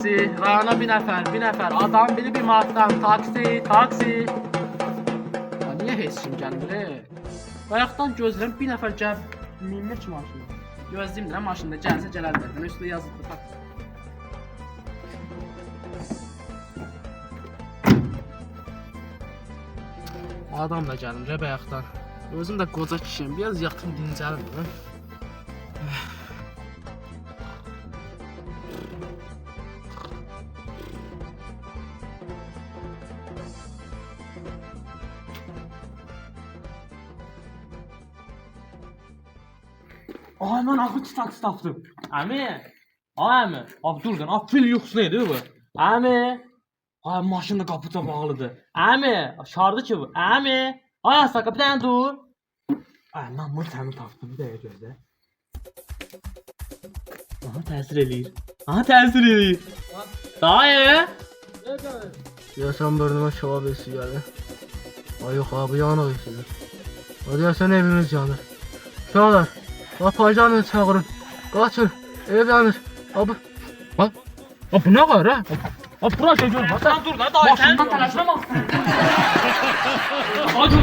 Rayona bir nəfər, adam biri bir martdan, taksi. Ya niyə heç kim gəlmir? Bayaqdan gözləyirəm bir nəfər minmir ki maşına. Gözləyim də maşında gəlsə gələrlər. Yəni üstündə yazılıb taksi. Adam da gəlmir bayaqdan. Özüm də qoca kişiyim, biraz yatım dincəlim. Ay mən axı taksi tapdım. Əmi. Ay əmi. Abi dur dən. Aprel yuxusu idi bu. Əmi. Ay maşın da qapıda bağlıdır. Əmi. Şardı ki bu. Əmi. Ay asaka bir dənə dur. Ay mən bunu təmin tapdım. Bir dəqiqə gözlə. Aha təsir eləyir. Dayı. Deyəsən burnuma şova birisi gəlir. Ay yox abi yanıq işidir. O deyəsən evimiz yanır. Uşaqlar. Pajanı çağırın. Qaçın. Ev yanır. Abi. Bu nə var ha? Abi bura şey görmə. Sən dur da dayı. Maşından tələşmə. Ay dur.